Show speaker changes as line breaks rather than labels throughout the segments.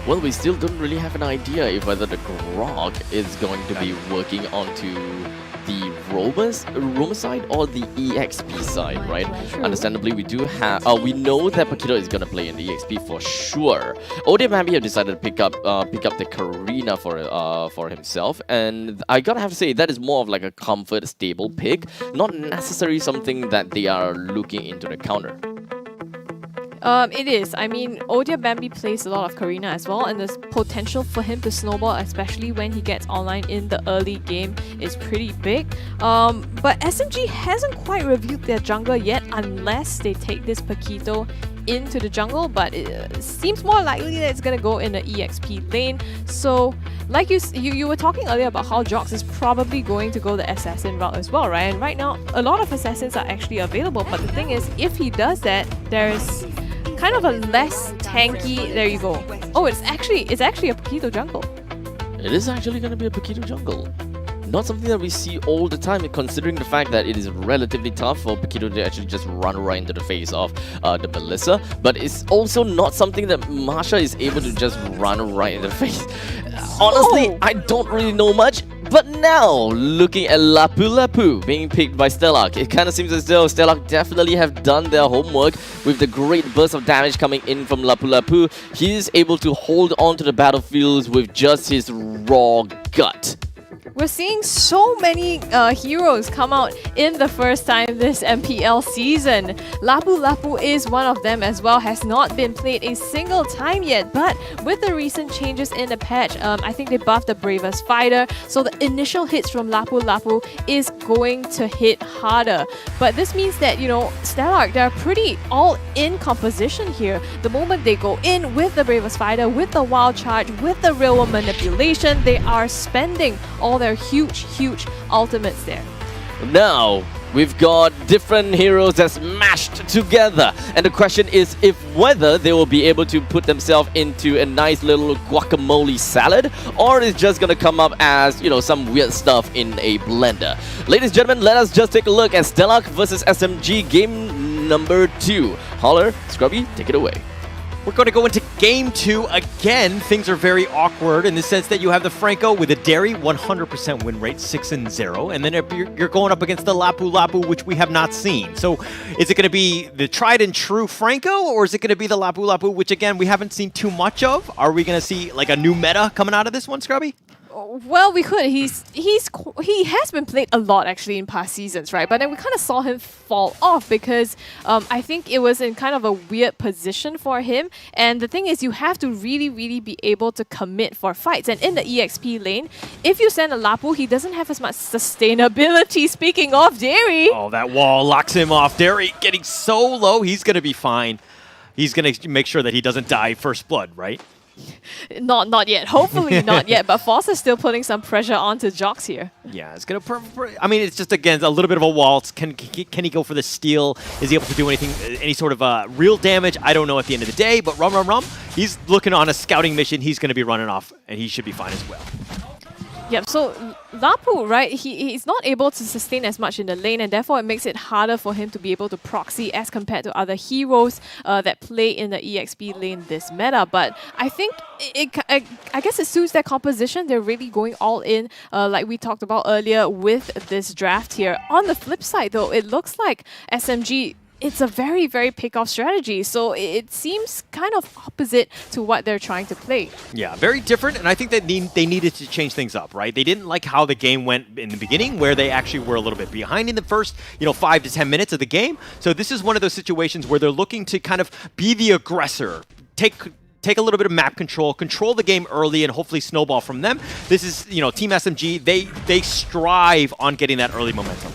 Well, we still don't really have an idea if whether the Grog is going to be working onto the Roamer side or the EXP side, right? Understandably, we do have, we know that Paquito is gonna play in the EXP for sure. OhDeerBambi have decided to pick up the Karina for himself, and I gotta have to say that is more of like a comfort, stable pick, not necessarily something that they are looking into the counter.
It is. I mean, OhDeerBambi plays a lot of Karina as well, and there's potential for him to snowball, especially when he gets online in the early game, is pretty big. But SMG hasn't quite revealed their jungler yet, unless they take this Paquito into the jungle, but it seems more likely that it's gonna go in the EXP lane. So, like you were talking earlier about how Joxxx is probably going to go the assassin route as well, right? And right now, a lot of assassins are actually available, but the thing is, if he does that, there's kind of a less tanky. There you go. Oh, it's actually a Paquito jungle.
It is actually going to be a Paquito jungle. Not something that we see all the time, considering the fact that it is relatively tough for Paquito to actually just run right into the face of the Melissa. But it's also not something that Masha is able to just run right in the face. Honestly, I don't really know much. But now, looking at Lapu Lapu being picked by Stellark, it kind of seems as though Stellark definitely have done their homework with the great burst of damage coming in from Lapu Lapu. He is able to hold on to the battlefields with just his raw gut.
We're seeing so many heroes come out in the first time this MPL season. Lapu Lapu is one of them as well, has not been played a single time yet, but with the recent changes in the patch, I think they buffed the Bravest Fighter, so the initial hits from Lapu Lapu is going to hit harder. But this means that, you know, Stellark, they're pretty all-in composition here. The moment they go in with the Bravest Fighter, with the Wild Charge, with the Real World Manipulation, they are spending all their huge ultimates there.
Now, we've got different heroes that's mashed together. And the question is if whether they will be able to put themselves into a nice little guacamole salad, or it's just gonna come up as, you know, some weird stuff in a blender. Ladies and gentlemen, let us just take a look at Stellark versus SMG game number 2. Holler, Scrubby, take it away.
We're going to go into Game 2 again. Things are very awkward in the sense that you have the Franco with a Dairy, 100% win rate, 6-0. And then you're going up against the Lapu Lapu, which we have not seen. So is it going to be the tried and true Franco, or is it going to be the Lapu Lapu, which again, we haven't seen too much of? Are we going to see like a new meta coming out of this one, Scrubby?
Well, we could. He has been played a lot actually in past seasons, right? But then we kind of saw him fall off because I think it was in kind of a weird position for him. And the thing is, you have to really be able to commit for fights. And in the EXP lane, if you send a Lapu, he doesn't have as much sustainability. Speaking of Dairy.
Oh, that wall locks him off. Dairy getting so low, he's going to be fine. He's going to make sure that he doesn't die first blood, right?
Not yet. Hopefully not yet. But Fossa is still putting some pressure onto Joxxx here.
Yeah, it's gonna. I mean, it's just again a little bit of a waltz. Can he go for the steal? Is he able to do anything, any sort of real damage? I don't know at the end of the day. But Rum, he's looking on a scouting mission. He's gonna be running off, and he should be fine as well.
Yep, so Lapu, right, he's not able to sustain as much in the lane, and therefore it makes it harder for him to be able to proxy as compared to other heroes that play in the EXP lane this meta. But I think, I guess it suits their composition. They're really going all in, like we talked about earlier with this draft here. On the flip side, though, it looks like SMG, it's a very pick-off strategy, so it seems kind of opposite to what they're trying to play.
Yeah, very different, and I think that they needed to change things up, right? They didn't like how the game went in the beginning, where they actually were a little bit behind in the first, 5 to 10 minutes of the game. So this is one of those situations where they're looking to kind of be the aggressor, take a little bit of map control the game early, and hopefully snowball from them. This is, Team SMG, they strive on getting that early momentum.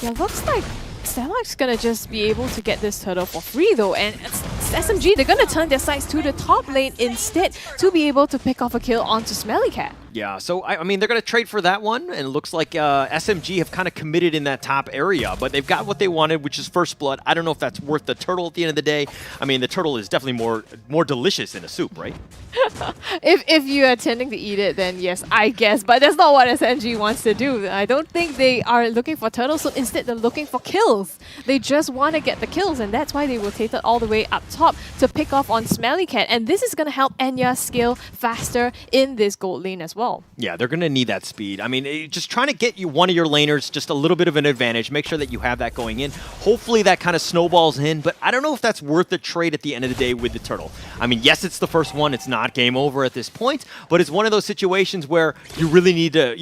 Yeah, looks like Stellark's gonna just be able to get this turtle for free though, and SMG, they're gonna turn their sights to the top lane instead to be able to pick off a kill onto SmellyCat.
Yeah, so I mean, they're going to trade for that one, and it looks like SMG have kind of committed in that top area, but they've got what they wanted, which is first blood. I don't know if that's worth the turtle at the end of the day. I mean, the turtle is definitely more delicious in a soup, right?
If you are tending to eat it, then yes, I guess. But that's not what SMG wants to do. I don't think they are looking for turtles, so instead they're looking for kills. They just want to get the kills, and that's why they rotated all the way up top to pick off on SmellyCat. And this is going to help Enya scale faster in this gold lane as well.
Yeah, they're going to need that speed. I mean, just trying to get you one of your laners just a little bit of an advantage. Make sure that you have that going in. Hopefully that kind of snowballs in, but I don't know if that's worth the trade at the end of the day with the turtle. I mean, yes, it's the first one. It's not game over at this point, but it's one of those situations where you really need to,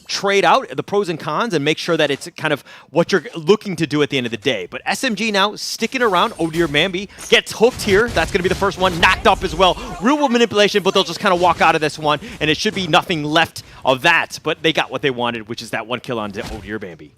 trade out the pros and cons and make sure that it's kind of what you're looking to do at the end of the day. But SMG now sticking around. OhDeerBambi gets hooked here. That's going to be the first one. Knocked up as well. Real world manipulation, but they'll just kind of walk out of this one, and it should be nothing left of that. But they got what they wanted, which is that one kill on OhDeerBambi.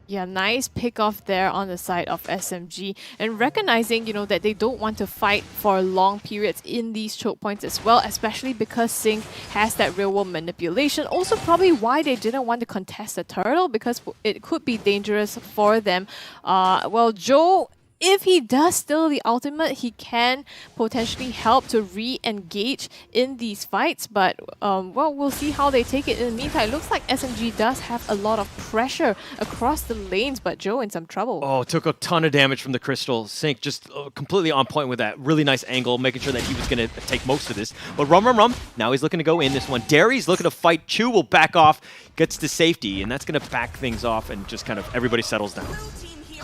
Yeah, nice pick off there on the side of SMG, and recognizing, that they don't want to fight for long periods in these choke points as well, especially because Sync has that real world manipulation. Also probably why they didn't want to contest the turtle, because it could be dangerous for them. Well, Joe, if he does steal the ultimate, he can potentially help to re-engage in these fights. But, well, we'll see how they take it. In the meantime, it looks like SMG does have a lot of pressure across the lanes, but Joe in some trouble.
Oh, took a ton of damage from the crystal. Sync just completely on point with that. Really nice angle, making sure that he was going to take most of this. But Rum. Now he's looking to go in this one. Derry's looking to fight. Chu will back off, gets to safety, and that's going to back things off and just kind of everybody settles down.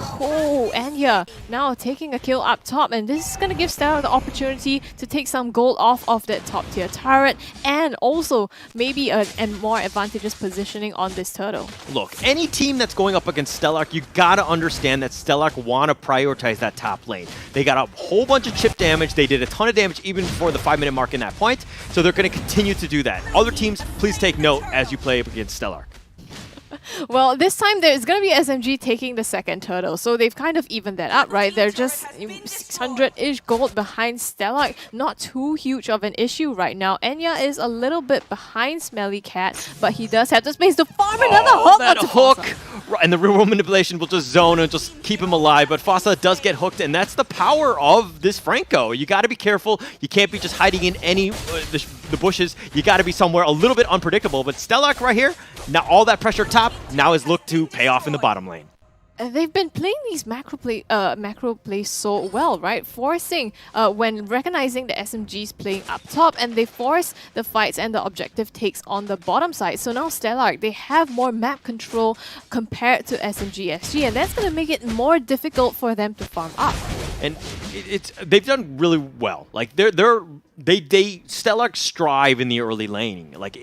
Oh, Enya now taking a kill up top, and this is going to give Stellark the opportunity to take some gold off of that top tier turret, and also maybe a more advantageous positioning on this turtle.
Look, any team that's going up against Stellark, you gotta understand that Stellark want to prioritize that top lane. They got a whole bunch of chip damage. They did a ton of damage even before the 5-minute mark in that point, so they're going to continue to do that. Other teams, please take note as you play up against Stellark.
Well, this time there's going to be SMG taking the second turtle, so they've kind of evened that up, right? They're just 600-ish gold behind Stellark. Not too huge of an issue right now. Enya is a little bit behind SmellyCat, but he does have the space to farm another hook.
That hook! And the real world manipulation will just zone and just keep him alive, but Fossa does get hooked, and that's the power of this Franco. You got to be careful. You can't be just hiding in any the bushes. You got to be somewhere a little bit unpredictable, but Stellark right here, now all that pressure top, now is looked to pay off in the bottom lane.
They've been playing these macro plays so well, right? Forcing, when recognizing the SMGs playing up top, and they force the fights and the objective takes on the bottom side. So now Stellark, they have more map control compared to SMG SG, and that's going to make it more difficult for them to farm up.
And they've done really well. Like Stellark strive in the early lane. Like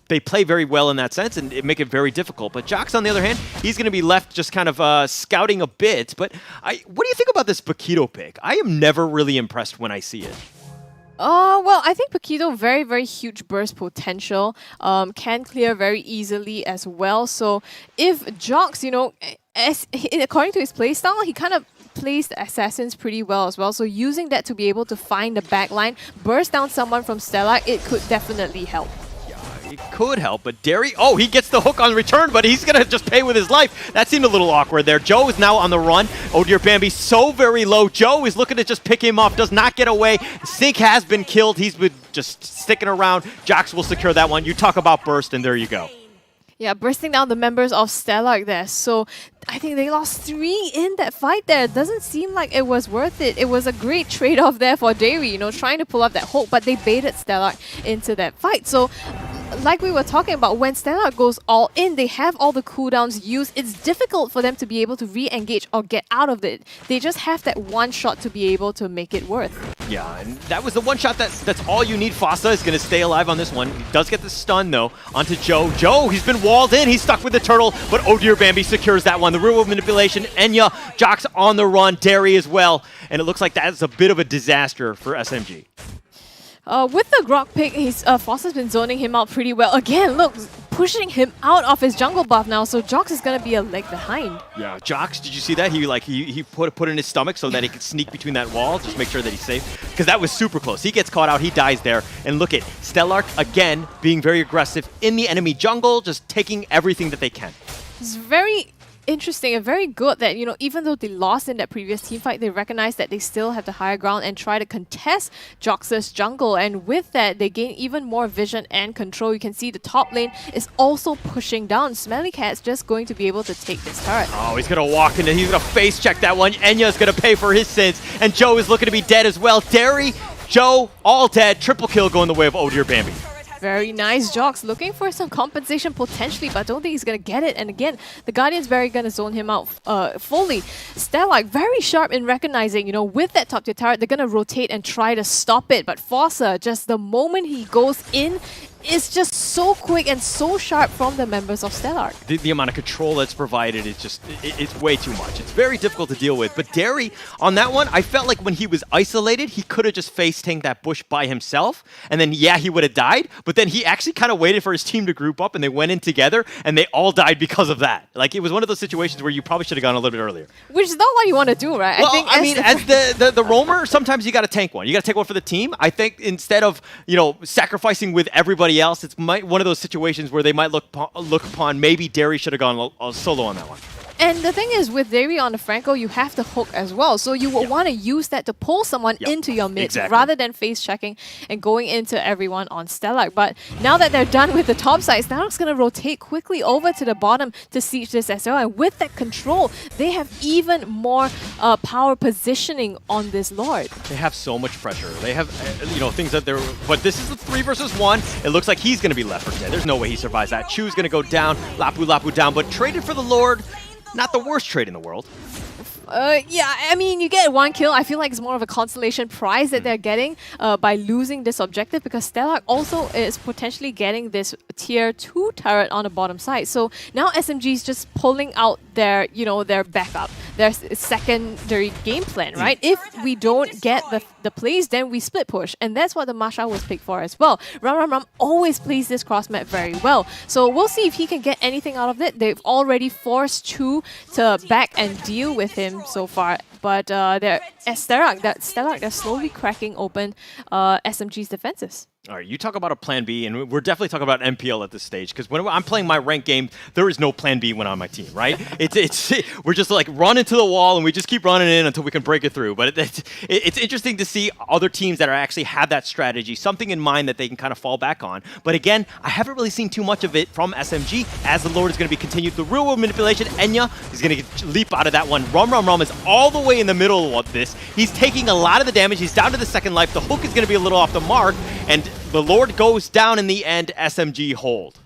they play very well in that sense, and it make it very difficult. But Joxxx, on the other hand, he's going to be left just kind of scouting a bit. But what do you think about this Paquito pick? I am never really impressed when I see it.
Well, I think Paquito, very, very huge burst potential, can clear very easily as well. So if Joxxx, according to his playstyle, he kind of plays the assassins pretty well as well. So using that to be able to find the backline, burst down someone from Stellark, it could definitely help.
It could help, but Derry, he gets the hook on return, but he's going to just pay with his life. That seemed a little awkward there. Joe is now on the run. OhDeerBambi so very low. Joe is looking to just pick him off, does not get away. Sync has been killed. He's been just sticking around. Joxxx will secure that one. You talk about burst, and there you go.
Yeah, bursting down the members of Stellark there. So I think they lost 3 in that fight there. It doesn't seem like it was worth it. It was a great trade-off there for Derry, trying to pull up that hook, but they baited Stellark into that fight. So like we were talking about, when Stellark goes all in, they have all the cooldowns used. It's difficult for them to be able to re-engage or get out of it. They just have that one shot to be able to make it worth.
Yeah, and that was the one shot that's all you need. Fossa is going to stay alive on this one. He does get the stun, though, onto Joe. Joe, he's been walled in. He's stuck with the turtle, but OhDeerBambi secures that one. The real world manipulation. Enya, Joxxx on the run. Derry as well. And it looks like that is a bit of a disaster for SMG.
With the Grok pick, Fossa's been zoning him out pretty well. Again, look, pushing him out of his jungle buff now, so Joxxx is gonna be a leg behind.
Yeah, Joxxx, did you see that? He put in his stomach so that he could sneak between that wall, just make sure that he's safe. Because that was super close. He gets caught out, he dies there. And look at Stellark, again, being very aggressive in the enemy jungle, just taking everything that they can.
It's very interesting and very good that, you know, even though they lost in that previous team fight, they recognize that they still have the higher ground and try to contest Joxx's jungle. And with that, they gain even more vision and control. You can see the top lane is also pushing down. SmellyCat's just going to be able to take this turret.
Oh, he's going to walk into, he's going to face check that one. Enya's going to pay for his sins. And Joe is looking to be dead as well. Derry, Joe, all dead. Triple kill going the way of OhDeerBambi.
Very nice. Joxxx looking for some compensation potentially, but I don't think he's going to get it. And again, the Guardian's very going to zone him out fully. Stellark very sharp in recognizing, you know, with that top tier turret, they're going to rotate and try to stop it. But Fossa, just the moment he goes in, is just so quick and so sharp from the members of Stellark.
The amount of control that's provided is just, it's way too much. It's very difficult to deal with. But Derry, on that one, I felt like when he was isolated, he could have just face tanked that bush by himself. And then, yeah, he would have died. But then he actually kind of waited for his team to group up and they went in together and they all died because of that. Like, it was one of those situations where you probably should have gone a little bit earlier.
Which is not what you want to do, right?
Well, I mean, as the roamer, sometimes you got to tank one. You got to take one for the team. I think instead of, you know, sacrificing with everybody else, it's one of those situations where they might look upon maybe Derry should have gone solo on that one.
And the thing is, with Derry on the Franco, you have to hook as well. So you will want to use that to pull someone into your mid rather than face checking and going into everyone on Stellark. But now that they're done with the top side, Stellark's going to rotate quickly over to the bottom to siege this as well. And with that control, they have even more power positioning on this Lord.
They have so much pressure. They have, you know, things that they're... But this is the 3 versus 1. It looks like he's going to be left for dead. There's no way he survives that. Chu's going to go down. Lapu down. But traded for the Lord... Not the worst trade in the world.
Yeah, I mean, you get 1 kill. I feel like it's more of a consolation prize that they're getting by losing this objective, because Stellark also is potentially getting this tier 2 turret on the bottom side. So now SMG is just pulling out their, you know, their backup, their secondary game plan, right? If we don't get the plays, then we split push. And that's what the Masha was picked for as well. Ram always plays this cross map very well. So we'll see if he can get anything out of it. They've already forced Chu to back and deal with him so far, but they're Stellark, they're slowly cracking open SMG's defenses.
All right, you talk about a plan B, and we're definitely talking about MPL at this stage, because when I'm playing my ranked game, there is no plan B when I'm on my team, right? We're just like run into the wall, and we just keep running in until we can break it through. But it's interesting to see other teams that are actually have that strategy, something in mind that they can kind of fall back on. But again, I haven't really seen too much of it from SMG, as the Lord is going to be continued. The real world manipulation, Enya is going to leap out of that one. Rum is all the way in the middle of this. He's taking a lot of the damage. He's down to the second life. The hook is going to be a little off the mark, and the Lord goes down in the end. SMG hold.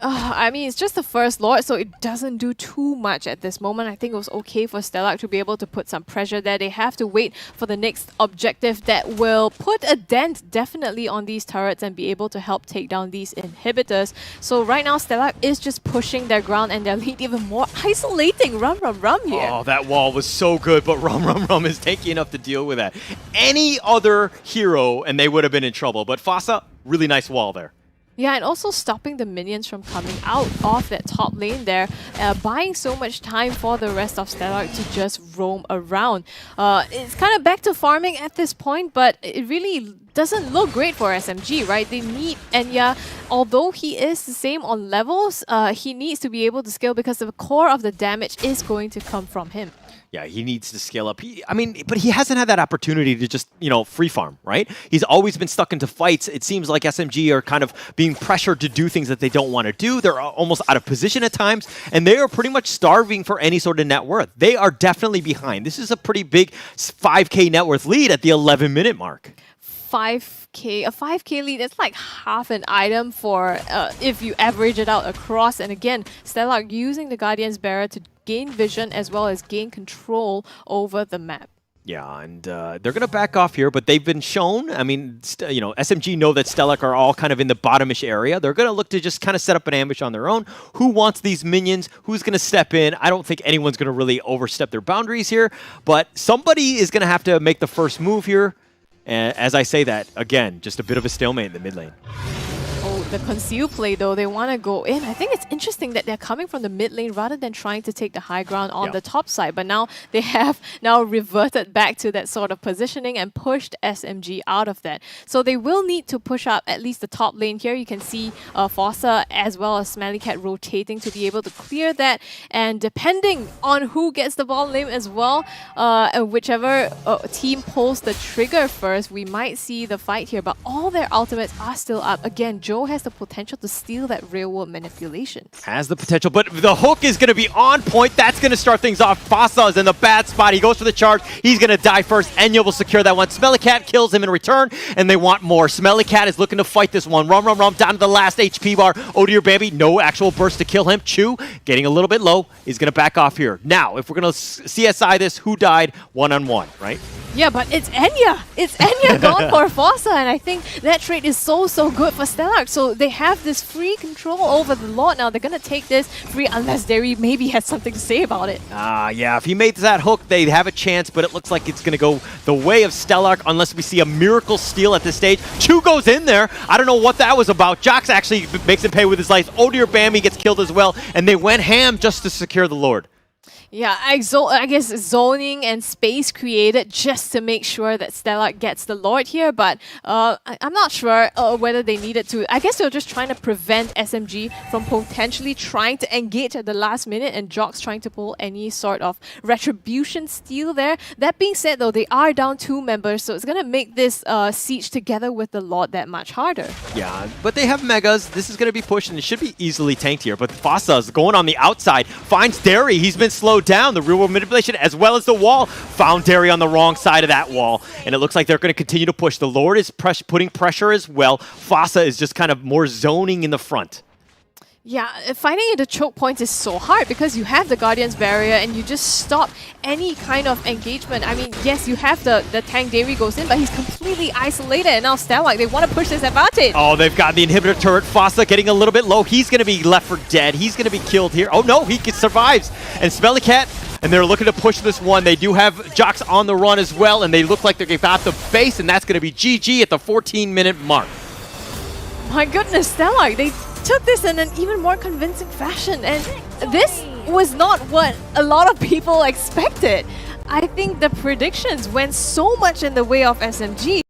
I mean, it's just the first Lord, so it doesn't do too much at this moment. I think it was okay for Stellark to be able to put some pressure there. They have to wait for the next objective that will put a dent definitely on these turrets and be able to help take down these inhibitors. So right now, Stellark is just pushing their ground and their lead even more, isolating Rum here.
Oh, that wall was so good, but Rum is tanky enough to deal with that. Any other hero, and they would have been in trouble. But Fossa, really nice wall there.
Yeah, and also stopping the minions from coming out of that top lane there, buying so much time for the rest of Stellark to just roam around. It's kind of back to farming at this point, but it really doesn't look great for SMG, right? They need Enya. Although he is the same on levels, he needs to be able to scale because the core of the damage is going to come from him.
Yeah, he needs to scale up. But he hasn't had that opportunity to just, you know, free farm, right? He's always been stuck into fights. It seems like SMG are kind of being pressured to do things that they don't want to do. They're almost out of position at times, and they are pretty much starving for any sort of net worth. They are definitely behind. This is a pretty big 5K net worth lead at the 11-minute mark.
A 5K lead, it's like half an item for if you average it out across. And again, Stellark using the Guardian's Barrier to gain vision as well as gain control over the map.
Yeah, and they're going to back off here, but they've been shown. I mean, you know, SMG know that Stellark are all kind of in the bottomish area. They're going to look to just kind of set up an ambush on their own. Who wants these minions? Who's going to step in? I don't think anyone's going to really overstep their boundaries here, but somebody is going to have to make the first move here. And as I say that, again, just a bit of a stalemate in the mid lane.
the conceal play though. They want to go in. I think it's interesting that they're coming from the mid lane rather than trying to take the high ground on the top side. But now they have now reverted back to that sort of positioning and pushed SMG out of that. So they will need to push up at least the top lane here. You can see Fossa as well as SmellyCat rotating to be able to clear that. And depending on who gets the ball lane as well, whichever team pulls the trigger first, we might see the fight here. But all their ultimates are still up. Again, Joe has the potential to steal that real-world manipulation.
Has the potential, but the hook is going to be on point. That's going to start things off. Fossa is in the bad spot. He goes for the charge. He's going to die first. Enya will secure that one. SmellyCat kills him in return, and they want more. SmellyCat is looking to fight this one. Rum, down to the last HP bar. OhDeerBambi, no actual burst to kill him. Chu, getting a little bit low, is going to back off here. Now, if we're going to CSI this, who died one-on-one, right?
Yeah, but it's Enya. It's Enya gone for Fossa, and I think that trade is so good for Stellark. So they have this free control over the Lord now. They're going to take this free unless Derry maybe has something to say about it.
Yeah, if he made that hook, they have a chance, but it looks like it's going to go the way of Stellark unless we see a miracle steal at this stage. Chu goes in there. I don't know what that was about. Joxxx actually makes him pay with his life. OhDeerBambi gets killed as well, and they went ham just to secure the Lord.
Yeah, I guess zoning and space created just to make sure that Stellark gets the Lord here, but I'm not sure whether they needed to. I guess they were just trying to prevent SMG from potentially trying to engage at the last minute and Joxxx trying to pull any sort of retribution steal there. That being said though, they are down 2 members, so it's going to make this siege together with the Lord that much harder.
Yeah, but they have Megas. This is going to be pushed and it should be easily tanked here, but Fossa's going on the outside, finds Derry. He's been slowed down. The real world manipulation as well as the wall found Derry on the wrong side of that wall, and it looks like they're going to continue to push. The Lord is putting pressure as well. Fossa is just kind of more zoning in the front.
Yeah, fighting at the choke points is so hard because you have the Guardian's Barrier and you just stop any kind of engagement. I mean, yes, you have the tank Derry goes in, but he's completely isolated, and now Stellark, they want to push this advantage.
Oh, they've got the inhibitor turret. Fossa getting a little bit low. He's going to be left for dead. He's going to be killed here. Oh no, he survives. And SmellyCat, and they're looking to push this one. They do have Joxxx on the run as well, and they look like they're going to have the base, and that's going to be GG at the 14-minute mark.
My goodness, Stellark, they took this in an even more convincing fashion, and this was not what a lot of people expected. I think the predictions went so much in the way of SMG.